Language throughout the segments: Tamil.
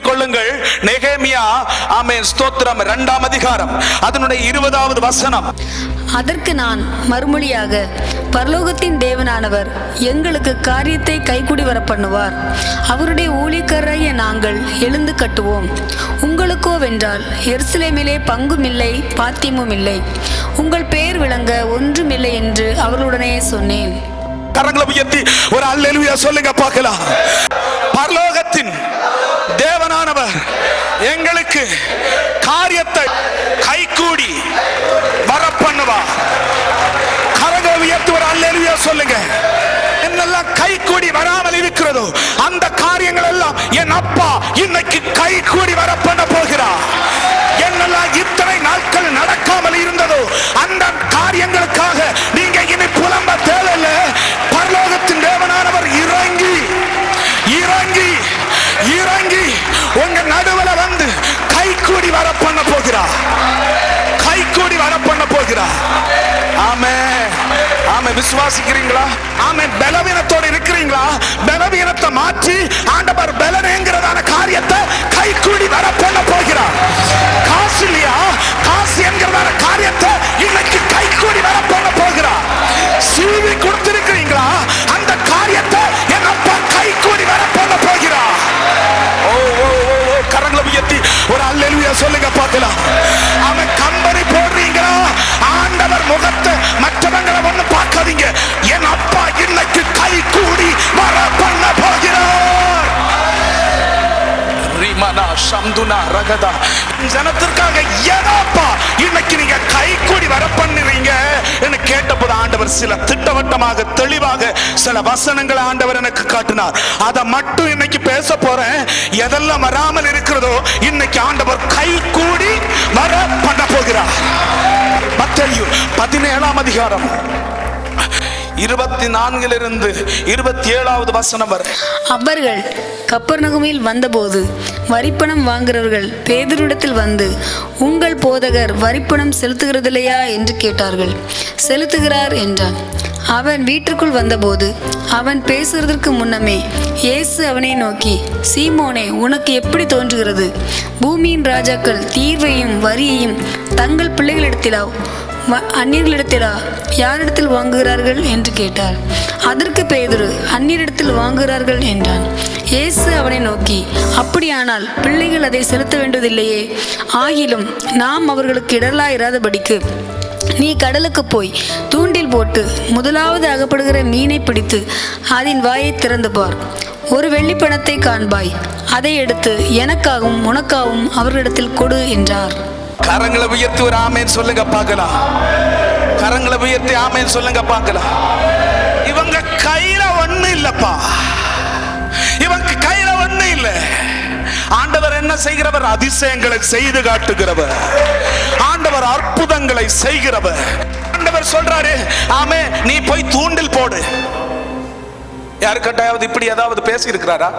திருப்பிக் கொள்ளுங்கள். நெகேமியா ஆமென் ஸ்தோத்திரம் 2ஆம் அதிகாரம் அதனுடைய 20வது வசனம். அதற்கு நான் மறுமொழியாக, பரலோகத்தின் தேவனானவர் எங்களுக்கு காரியத்தை கைகூடி வர பண்ணுவார். அவருடைய ஊழியக்காரராகிய நாங்கள் எழுந்து கட்டுவோம். உங்களுக்கோ வென்றால் எருசலேமிலே பங்கும் இல்லை, பாத்தியமும் இல்லை. உங்கள் பெயர் விளங்க ஒன்றும் இல்லை என்று அவர்களுடனே சொன்னேன். கரங்களை உயர்த்தி ஒரு அல்லேலூயா சொல்லுங்க பார்க்கலாம். பரலோகத்தின் தேவனானவர் எங்களுக்கு காரியத்தை கைகூடி வர பண்ணுவார். கரங்களை உயர்த்தி ஒரு அல்லேலூயா சொல்லுங்க. என்னெல்லாம் கைகூடி வராமல் இருக்கிறதோ அந்த காரியங்கள் எல்லாம் என் அப்பா இன்னைக்கு கைகூடி வர பண்ண போகிறார். என்னெல்லாம் இத்தனை நாட்கள் நடக்காமல் இருந்ததோ அந்த காரியங்களுக்காக நீங்க இனி புலம்ப தேவையில்லை. பரலோகத்தின் தேவனானவர் இறங்கி இறங்கி இறங்கி உங்க நடுவுல வந்து கைகூடி வர பண்ண போகிறார். கைகூடி வர பண்ண போகிறார். ஆமென். ஆமென். விசுவாசிக்கிறீங்களா? ஆமென். பலவீனத்தோடு இருக்கிறீங்களா? பலவீனத்தை மாற்றி ஆண்டவர் பலனேங்கிறதான காரியத்தை கைகூடி வர பண்ண போகிறார். காசு இல்லையா? காசு என்கிறதான காரியத்தை இன்னைக்கு கைகூடி வர பண்ண போகிறார். சீவி கொடுத்திருக்கிறீங்களா? அந்த காரியத்தை என் அப்பா கைகூடி வர பண்ண போகிறார். ஓ ஓ ஓ கரங்களை உயர்த்தி ஒரு அல்லேலூயா சொல்லுங்க பார்க்கலாம். அவன் கம்பெனி போடுறீங்களா? ஆண்டவர் முகத்தை மற்றவங்களை ஒண்ணு பார்க்காதீங்க. என் அப்பா இன்னைக்கு கைகூடி வர பண்ண போகிறார். ஜனத்திற்காக எதப்பா இன்னைக்கு நீங்க கைகூடி வர பண்ணுவீங்க என்று கேட்டபோது ஆண்டவர் சில திட்டவட்டமாக தெளிவாக சில வசனங்களை ஆண்டவர் எனக்கு காட்டினார். அதை மட்டும் இன்னைக்கு பேச போறேன். எதெல்லாம் வராமல் இருக்கிறதோ இன்னைக்கு ஆண்டவர் கைகூடி வர பண்ண போகிறார். மத்தேயு 17ஆம் அதிகாரம் 24 27வது வசனம் வரை. அவர்கள் கப்பர்நகூமில் வந்தபோது வரிப்பணம் வாங்குறவர்கள் பேதுருவிடத்தில் வந்து, உங்கள் போதகர் வரிப்பணம் செலுத்துகிறதில்லையா என்று கேட்டார்கள். செலுத்துகிறார் என்றான். அவன் வீட்டுக்குள் வந்தபோது அவன் பேசுறதற்கு முன்னமே இயேசு அவனை நோக்கி, சீமோனே, உனக்கு எப்படி தோன்றுகிறது? பூமியின் ராஜாக்கள் தீர்வையும் வரியையும் தங்கள் பிள்ளைகளிடத்திலா அந்நியர்களிடத்திலா யாரிடத்தில் வாங்குகிறார்கள் என்று கேட்டார். அதற்கு பேதுரு, அந்நியரிடத்தில் வாங்குகிறார்கள் என்றான். இயேசு அவனை நோக்கி, அப்படியானால் பிள்ளைகள் அதை செலுத்த வேண்டுவதில்லையே? ஆகிலும் நாம் அவர்களுக்கு இடரலாயிராதபடிக்கு நீ கடலுக்கு போய் தூண்டில் போட்டு முதலாவது அகப்படுகிற மீனை பிடித்து அதன் வாயை திறந்து பார். ஒரு வெள்ளிப்பணத்தை காண்பாய். அதை எடுத்து எனக்காகவும் உனக்காகவும் அவர்களிடத்தில் கொடு என்றார். கரங்களை உயர்த்தி ஒரு ஆமென் சொல்லுங்க பார்க்கலாம். கரங்களை உயர்த்தி ஆமென் சொல்லுங்க பார்க்கலாம். இவங்க கையில ஒண்ணு இல்லப்பா. இவங்க கையில ஒண்ணு இல்ல. ஆண்டவர் என்ன செய்கிறவர்? அதிசயங்களை செய்து காட்டுகிறவர். ஆண்டவர் அற்புதங்களை செய்கிறவர். ஆண்டவர் சொல்றாரு, ஆமே நீ போய் தூண்டில் போடு. யாருக்கிட்டையாவது இப்படி ஏதாவது பேசி இருக்கிறாரா?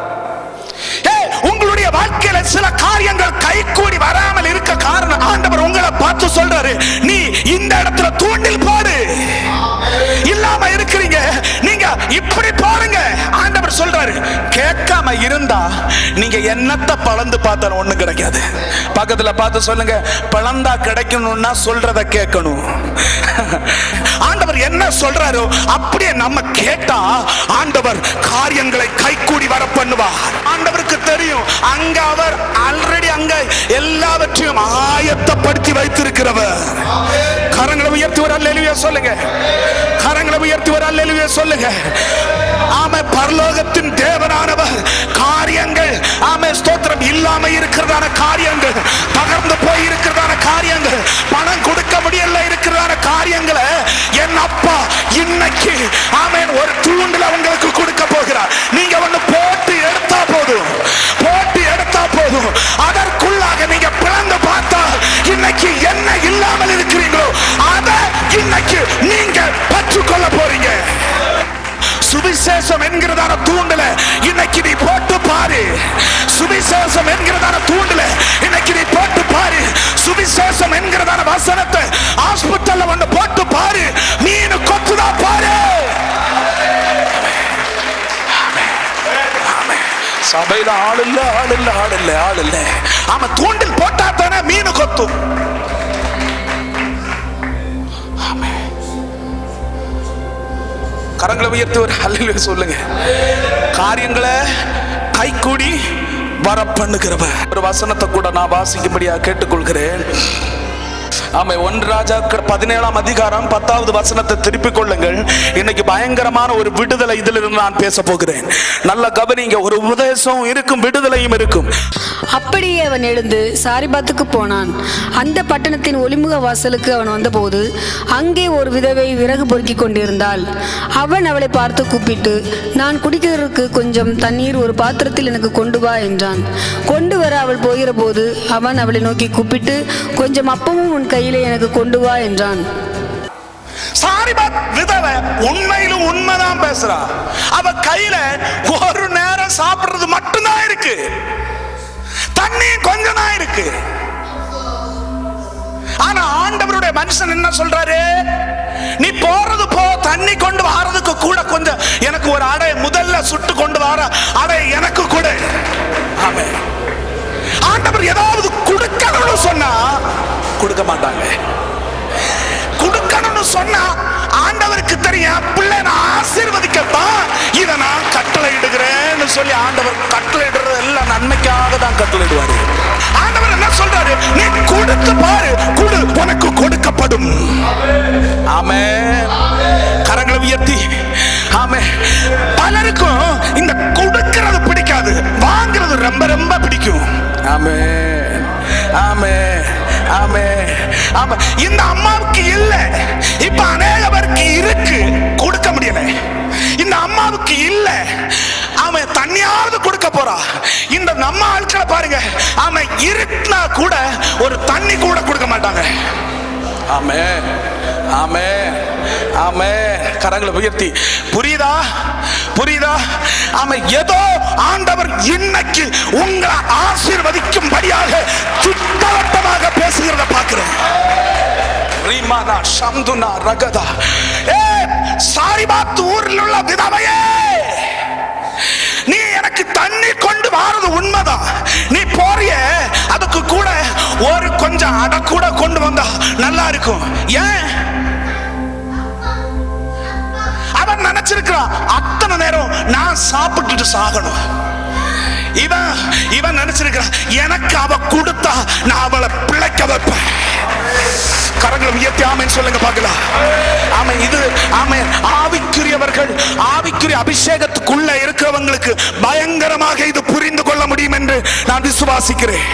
உங்களுடைய வாழ்க்கையில சில காரியங்கள் கைகூடி வராமல் இருக்க காரணம் ஆண்டவர் உங்களை பார்த்து சொல்றாரு, நீ இந்த இடத்துல தூண்டில் போடு. இல்லாம இருக்கிறீங்க, நீங்க இப்படி போடுங்க. ஆண்டவர் சொல்றாரு, கேட்காம இருந்தா நீங்க என்னத்தை பழந்து பார்த்தாலும் ஒண்ணு கிடைக்காது. பக்கத்துல பார்த்து சொல்லுங்க, பழந்தா கிடைக்கணும்னா சொல்றத கேட்கணும். ஆண்டவர் என்ன சொல்றாரோ அப்படியே நம்ம கேட்டா ஆண்டவர் காரியங்களை கைகூடி வர பண்ணுவார். ஆண்டவருக்கு தெரியும், அங்க அவர் ஆல்ரெடி அங்க எல்லாவற்றையும் ஆயத்தப்படுத்தி வைத்திருக்கிறவர். கரங்களை உயர்த்தி ஒரு அல்லேலூயா சொல்லுங்க. கரங்களை உயர்த்தி ஒரு அல்லேலூயா சொல்லுங்க. ஆமே, பரலோகத்தின் தேவனானவர் காரியங்கள், ஆமே ஸ்தோத்திரம், இல்லாம இருக்கிறதான காரியங்கள், தகர்ந்து போய் இருக்கிறதான காரியங்கள், பணம் கொடுக்க முடியல இருக்கிறதான காரியங்களை என் அப்பா இன்னைக்கு ஆமென் ஒரு தூண்டில் உங்களுக்கு கொடுக்க போகிறார். நீங்க ஒண்ணு போட்டு எடுத்தா போதும், போட்டு எடுத்தா போதும். அதற்குள்ளாக நீங்க பிளந்து பார்த்தா இன்னைக்கு என்ன இல்லாமல் இருக்கிறீங்களோ அதை இன்னைக்கு நீங்க பெற்றுக்கொள்ள போறீங்க. சுவிசேஷம் என்கிறதான தூண்டில இன்னைக்கு நீ போட்டு பாரு. சுவிசேஷம் என்கிறதான தூண்டில இன்னைக்கு நீ போட்டு பாரு. சுவிசேஷம் என்கிறதான வசனத்தை ஹாஸ்பிட்டல்ல வந்து போட்டு பாரு. மீன் கொத்துதா பாரு. சபையில ஆள் இல்ல, ஆள் இல்ல, ஆள் இல்ல, ஆள் இல்ல. ஆமா, தூண்டில் போட்டா தானே மீன் கொத்தும். கரங்களை உயர்த்தி ஒரு ஹல்லேலூயா சொல்லுங்க. காரியங்களை கைகூடி வர பண்ணுகிறவர். ஒரு வசனத்தை கூட நான் வாசிக்கும்படியா கேட்டுக்கொள்கிறேன். ஆமா, 1 ராஜாக்கள் 17ஆம் அதிகாரம் 10வது வசனத்தை திருப்பிக் கொள்ளுங்கள். இன்னைக்கு பயங்கரமான ஒரு விடுதலை இதிலிருந்து நான் பேச போகிறேன். நல்ல கவனிங்க. ஒரு உபதேசம் இருக்கும், விடுதலையும் இருக்கும். அப்படியே அவன் எழுந்து சாரிபாத்துக்கு போனான். அந்த பட்டணத்தின் ஒலிமுக வாசலுக்கு அவன் வந்தபோது அங்கே ஒரு விதவை விறகு பொறுக்கி கொண்டிருந்தாள். அவன் அவளை பார்த்து கூப்பிட்டு, நான் குடிக்கிறதற்கு கொஞ்சம் தண்ணீர் ஒரு பாத்திரத்தில் எனக்கு கொண்டு வா என்றான். கொண்டு வர அவள் போகிற போது அவன் அவளை நோக்கி கூப்பிட்டு, கொஞ்சம் அப்பமும் உன் கையிலே எனக்கு கொண்டு வா என்றான். சாரிபாத் விதவை உண்மையிலும் உண்மைதான் பேசுறா. அவ கையில ஒரு நேரம் சாப்பிடுறது மட்டும்தான் இருக்கு, தண்ணி கொஞ்சம் தான் இருக்கு. ஆனா ஆண்டவருடைய மனுஷன் என்ன சொல்றாரு? நீ போறது போ, தண்ணி கொண்டு வாரதுக்கு கூட கொஞ்சம் எனக்கு ஒரு அடை முதல்ல சுட்டு கொண்டு வர அடை எனக்கு கூட. ஆமென். ஆண்டவர் ஏதாவது கொடுக்கணும்னு சொன்னா கொடுக்க மாட்டாங்க. கொடுக்கணும்னு சொன்னா ஆண்டவருக்கு தெரியும், பிள்ளை நான் ஆசீர்வதிக்கத்தான் இதை நான் கட்டளை இடுகிறேன்னு சொல்லி ஆண்டவர் கட்டளை இடுறது எல்லாம் நன்மைக்காக தான் கட்டளை இடுவாரு. ஆண்டவர் என்ன சொல்றாரு? நீ கொடுத்து பாரு, கொடு, உனக்கு கொடுக்கப்படும். ஆமென். கரங்களை உயர்த்தி ஆமென். பலருக்கும் இந்த கொடுக்கிறது பிடிக்காது, வாங்குறது ரொம்ப ரொம்ப பிடிக்கும். ஆமென், ஆமென், ஆமென், ஆமென். இந்த அம்மாவுக்கு இல்ல, இப்ப அநேக பேருக்கு இருக்கு, கொடுக்க முடியல. இந்த அம்மாவுக்கு இல்ல, அவன் தண்ணியாவது கொடுக்க போறா. இந்த நம்ம ஆட்களை பாருங்க, அவன் இருட்டினா கூட ஒரு தண்ணி கூட கொடுக்க மாட்டாங்க. ஆமென், ஆமென், ஆமென். கரங்களை உயர்த்தி புரியுதா? புரியுதா? ஆமா, ஏதோ ஆண்டவர் இன்னைக்கு உங்களை ஆசீர்வதிக்கும்படியாக சுத்தவட்டமாக பேசுகிறத பார்க்கிறேன். ரீமானா சம்துனா ரகதா. சாரிபாத் ஊரில் உள்ள விதவையே, நீ எனக்கு தண்ணி கொண்டு வாரது உண்மைதான். நீ போறிய, அதுக்கு கூட ஒரு கொஞ்சம் அடை கூட கொண்டு வந்தா நல்லா இருக்கும். ஏன்? அவன் நினைச்சிருக்கிறான் அத்தனை நேரம் நான் சாப்பிட்டுட்டு சாகணும். இவன் நினைச்சிருக்கிறான் எனக்கு அவ கொடுத்தா நான் அவளை பிழைக்க வைப்பேன். கரங்களை உயர்த்தி ஆமென் சொல்லுங்க பார்க்கலாம். ஆமென். இது ஆமென். ஆவிக்குரியவர்கள், ஆவிக்குரிய அபிஷேகத்துக்குள்ள இருக்கிறவங்களுக்கு பயங்கரமாக இது புரிந்து கொள்ள முடியும் என்று நான் விசுவாசிக்கிறேன்.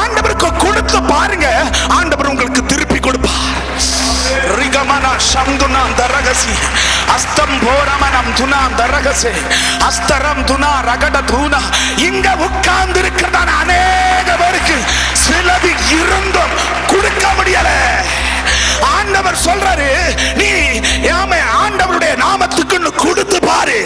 ஆண்டவருக்கு கொடுத்து பாருங்க, ஆண்டவர் உங்களுக்கு திருப்பி கொடுப்பார். ரிகமனா சம்துனா தரகசி அஸ்தம் போரமனம் துனா தரகசே அஸ்தரம் துனா ரகட தூனா. இங்க உட்கார்ந்து இருக்கிறதான அநேக பேருக்கு சிலது இருந்தும் கொடுக்க முடியல. ஆண்டவர் சொல்றாரு, நீ ஆண்டவருடைய நாமத்துக்கு கொடுத்து பாரு.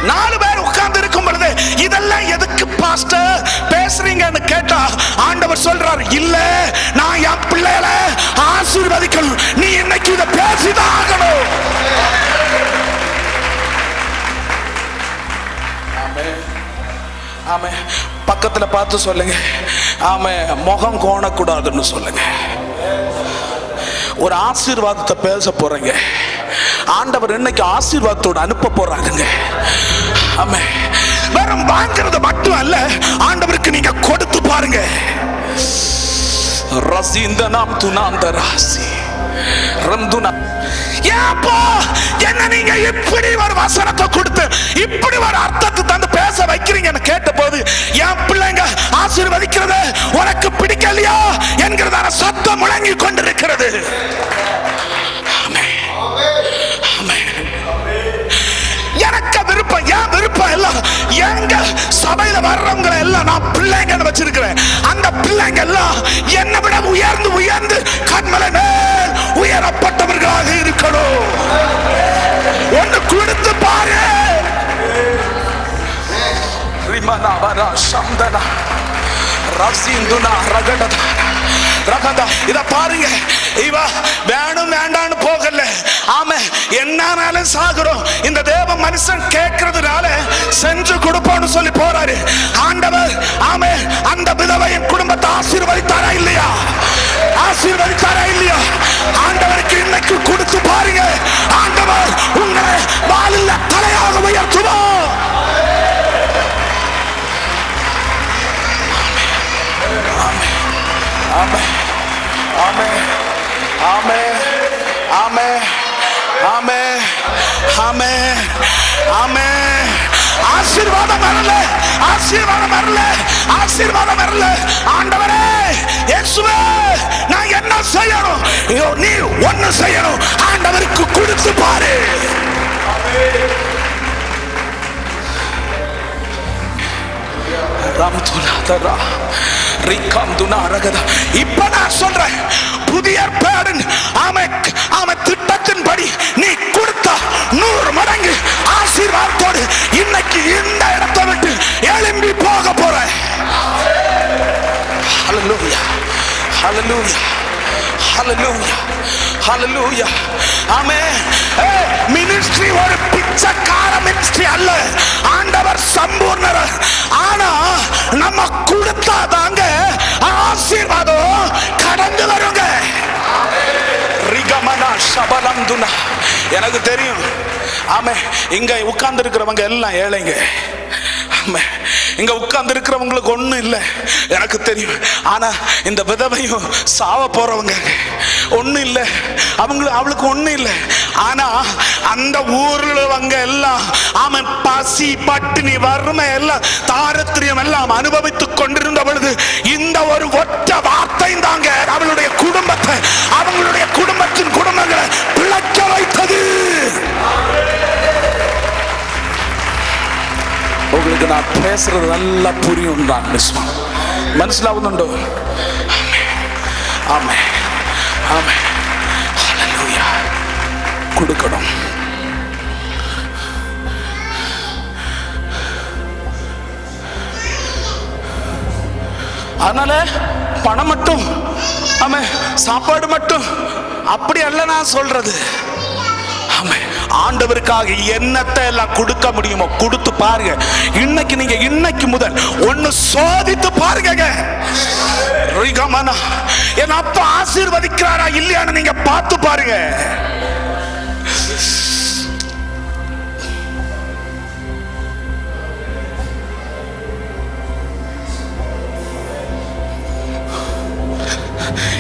நாலு பேர் உட்கார்ந்து இருக்கும் பொழுது இதெல்லாம் எதுக்கு பாஸ்டர் பேசுறீங்கன்னு கேட்டா ஆண்டவர் சொல்றார், இல்ல நான் என் பிள்ளைகளை ஆசீர்வதிக்கணும், நீ இன்னைக்கு இதை பேசிதான் ஆகணும். ஆமே. பக்கத்துல பார்த்து சொல்லுங்க, ஆமே, முகம் கோணக்கூடாதுன்னு சொல்லுங்க. ஒரு ஆசீர்வாதத்தை பேச போறீங்க, ஆண்டவர் இன்னைக்கு ஆசீர்வாதத்தோடு அனுப்ப போறாங்க. ஆமே. வெறும் வாங்கிறது மட்டும் அல்ல, ஆண்டவருக்கு நீங்க கொடுத்து பாருங்க. ரசீந்தனாம் துனாந்த ராசி ரந்துனா. ஏப்பா என்ன நீங்க இப்படி ஒரு வசனத்தை கொடுத்து இப்படி ஒரு அர்த்தத்தை தந்து பேச வைக்கிறீங்கன்னு கேட்ட போது, என் பிள்ளைங்க ஆசீர்வதிக்கிறத உனக்கு பிடிக்கலையா என்கிறதான சத்தம் முழங்கி கொண்டிருக்கிறது. எனக்கு விருப்பம், என் விருப்பம் எல்லாம் எங்க சபையில வர்றவங்களை எல்லாம் நான் பிள்ளைங்கன்னு வச்சிருக்கிறேன். அந்த பிள்ளைங்க எல்லாம் என்னை விட உயர்ந்து உயர்ந்து கண்மலை மேல் உயரப்பட்டவர்களாக இருக்கணும். ஒன்று கொடுத்து பாரு. ரிமனா வரா சந்தனா ரசிந்துனா ரகடதா இத பாருங்க, இவ வேணும் வேண்டான்னு போகல. ஆமா, என்னானாலும் சாகுறோம் இந்த தேவ மனுஷன் கேட்கறதுனால செஞ்சு கொடுப்போம்னு சொல்லி போறாரு ஆண்டவர். ஆமா, அந்த விதவையின் குடும்பத்தை ஆசீர்வதித்தாரா இல்லையா? ஆசீர்வதித்தாரா இல்லையா? ஆண்டவருக்கு இன்னைக்கு கொடுத்து பாருங்க, ஆண்டவர் உங்களை வாலில் தலையாக உயர்த்துவார். ஆமென், ஆமென், ஆமென், ஆமென், ஆமென், ஆமென், ஆமென். ஆசீர்வாதம் வரல, ஆசீர்வாதம் வரல, ஆசீர்வாதம் வரல. ஆண்டவரே இயேசுவே, நான் என்ன செய்யணும்? நீ ஒன்னு செய்யணும், ஆண்டவருக்கு கொடுத்து பாரு. இப்ப நான் சொல்றேன், புதிய ஏற்பாடின் திட்டத்தின்படி நீ கொடுத்த 100 மடங்கு ஆசீர்வாதத்தோடு இன்னைக்கு இந்த இடத்தை விட்டு எழும்பி போக போற. ஹல்லேலூயா, ஹல்லேலூயா, ஹல்லேலூயா, ஹல்லேலூயா. ஆமென். மினிஸ்ட்ரி ஒரு பிச்சைக்கார மினிஸ்ட்ரி அல்ல, ஆண்டவர் சம்பூர்ணர். ஆனா நம்ம கொடுத்தாதாங்க ஆசீர்வாதம் கடந்து வருங்க. எனக்கு தெரியும். ஆமே, இங்க உட்கார்ந்து இருக்கிறவங்க எல்லாம் ஏழைங்க. இங்க உட்கார்ந்து இருக்கிறவங்களுக்கு ஒண்ணும் இல்லை, எனக்கு தெரியும். ஆனா இந்த விதவையும் சாவ போறவங்க ஒண்ணும் இல்லை, அவளுக்கு ஒண்ணும் இல்லை. ஆனா அந்த ஊர்ல எல்லாம் அவன் பசி பட்டினி வறுமை எல்லாம் தாரத்திரியம் எல்லாம் அனுபவித்துக் கொண்டிருந்த பொழுது இந்த ஒரு ஒற்ற வார்த்தை தாங்க அவளுடைய குடும்பத்தை, அவங்களுடைய குடும்பத்தின் குடும்பங்களை பிழைக்க வைத்தது. உங்களுக்கு நான் பேசுறது நல்லா புரியும் தான், മനസ്സിലാവുന്നുണ്ടോ? ആമേ, ആമേ, ഹല്ലേലൂയ. കൊടുക്കണം. அதனால பணம் மட்டும், ஆமே, சாப்பாடு மட்டும் அப்படி அல்ல நான் சொல்றது. ஆண்டவருக்காக என்னத்தை எல்லாம் கொடுக்க முடியுமோ கொடுத்து பாருங்க. இன்னைக்கு நீங்க இன்னைக்கு முதல் ஒன்னு சோதித்து பாருங்க. என் அப்பா ஆசீர்வதிக்கிறாரா இல்லையான்னு நீங்க பார்த்து பாருங்க.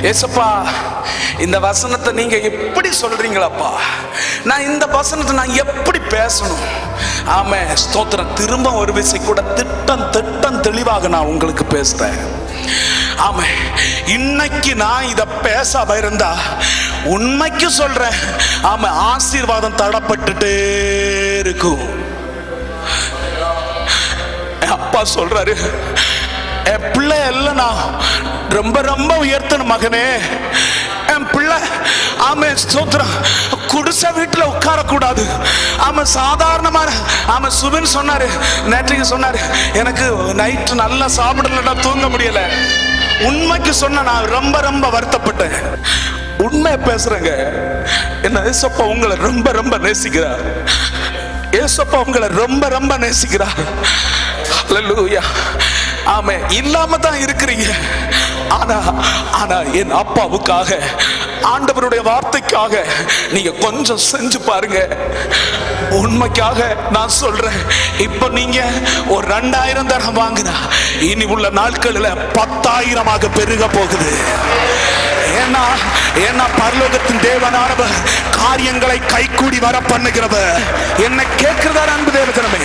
ஏசப்பா, இந்த வசனத்தை நீங்க எப்படி சொல்றீங்களாப்பா? நான் இந்த வசனத்தை நான் எப்படி பேசணும்? ஆமே, ஸ்தோத்திரம். திரும்ப ஒரு விஷயம் கூட திட்டம் தெளிவாக நான் உங்களுக்கு பேசுறேன். ஆமே, இன்னைக்கு நான் இத பேசாம இருந்தா உண்மைக்கு சொல்றேன், ஆமா, ஆசீர்வாதம் தடப்பட்டுட்டே இருக்கும். அப்பா சொல்றாரு, என் பிள்ளை எல்லாம் நான் ரொம்ப ரொம்ப உயர்த்தணும் மகனே. என் பிள்ளை, ஆமா, ஸ்தோத்திரம், குடிசை வீட்டுல உட்கார கூடாது. ஆமா, சாதாரணமான, ஆமா, சுபின் சொன்னாரு, நேற்றைக்கு சொன்னாரு, எனக்கு நைட்டு நல்லா சாப்பிடலன்னா தூங்க முடியல. உண்மைக்கு சொன்ன நான் ரொம்ப ரொம்ப வருத்தப்பட்டேன். உண்மை பேசுறேங்க. என்ன ஏசப்பா உங்களை ரொம்ப ரொம்ப நேசிக்கிறார். ஏசப்பா உங்களை ரொம்ப ரொம்ப நேசிக்கிறார். ஹல்லேலூயா. ஆமே, இல்லாம தான் இருக்கிறீங்க. ஆனா என் அப்பாவுக்காக, ஆண்டவருடைய வார்த்தைக்காக நீங்க கொஞ்சம் செஞ்சு பாருங்க. உண்மைக்காக நான் சொல்றேன், இப்ப நீங்க ஒரு 2000 தரம் வாங்கினா இனி உள்ள நாட்களில் 10,000 பெருக போகுது. ஏன்னா பரலோகத்தின் தேவனானவர் காரியங்களை கைகூடி வர பண்ணுகிறவர். என்ன கேட்கிறதா அன்பு தேவஜனமே?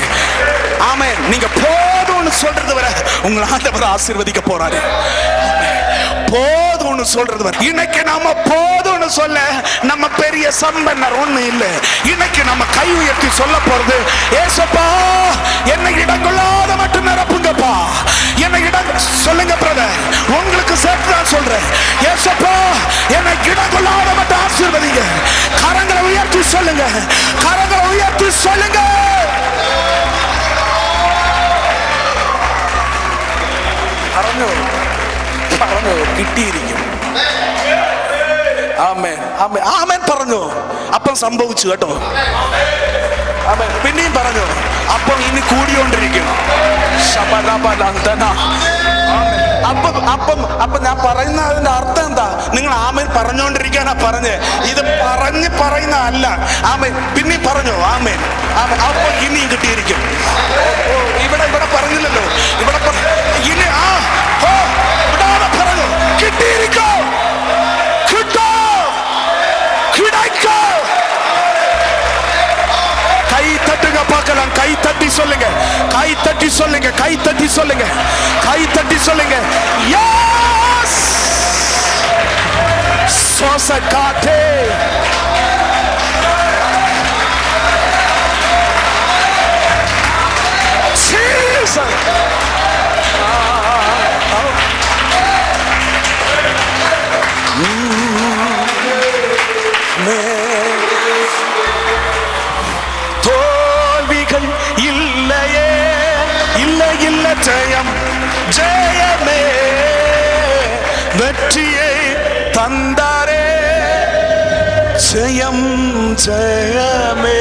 ஆமே, நீங்க போதும்னு சொல்றது வர உங்களை ஆண்டவர் ஆசீர்வதிக்க போறாரு. போதும்னு சொல்றது வர இன்னைக்கு நாம போதும்னு சொல்ல நம்ம பெரிய சம்பன்னர் ஒண்ணு இல்லை. இன்னைக்கு நம்ம கை உயர்த்தி சொல்ல போறது, ஏசப்பா என்னை இடங்கொள்ளாத மட்டும் நிரப்புங்கப்பா. என்னை இடம் சொல்லுங்க பிரதர், உங்களுக்கு சேர்த்து தான் சொல்றேன். ஏசப்பா என்னை இடங்கொள்ளாத மட்டும் ஆசீர்வதிங்க. கரங்களை உயர்த்தி சொல்லுங்க, கரங்களை உயர்த்தி சொல்லுங்க. പറഞ്ഞു കിട്ടിയിരിക്കും. ആമേൻ ആമേൻ ആമേൻ പറഞ്ഞു. അപ്പം സംഭവിച്ചു കേട്ടോ. ആമേൻ. പിന്നെയും പറഞ്ഞു, അപ്പം ഇനി കൂടിക്കൊണ്ടിരിക്കും. അപ്പം ഞാൻ പറയുന്ന അതിന്റെ അർത്ഥം എന്താ? നിങ്ങൾ ആമേൻ പറഞ്ഞുകൊണ്ടിരിക്കാനാ പറഞ്ഞേ. ഇത് പറയുന്ന അല്ല. ആമേൻ. പിന്നെയും പറഞ്ഞു ആമേൻ ആമേൻ. അപ്പം ഇനിയും കിട്ടിയിരിക്കും. ഇവിടെ പറഞ്ഞില്ലല്ലോ. ഇവിടെ ഇനി ഇവിടെ പറഞ്ഞു കിട്ടിയിരിക്കോ, കിട്ടോ, കിടക്കോ. கை தட்டுங்க பார்க்கலாம். கை தட்டி சொல்லுங்க, கை தட்டி சொல்லுங்க, கை தட்டி சொல்லுங்க, கை தட்டி சொல்லுங்க. எஸ் சோசகாட்டே ஜீசஸ். தோல்விகள் இல்லையே, இல்லை இல்லை, ஜெயம் ஜெயமே, வெற்றியை தந்தாரே, ஜெயம் ஜெயமே.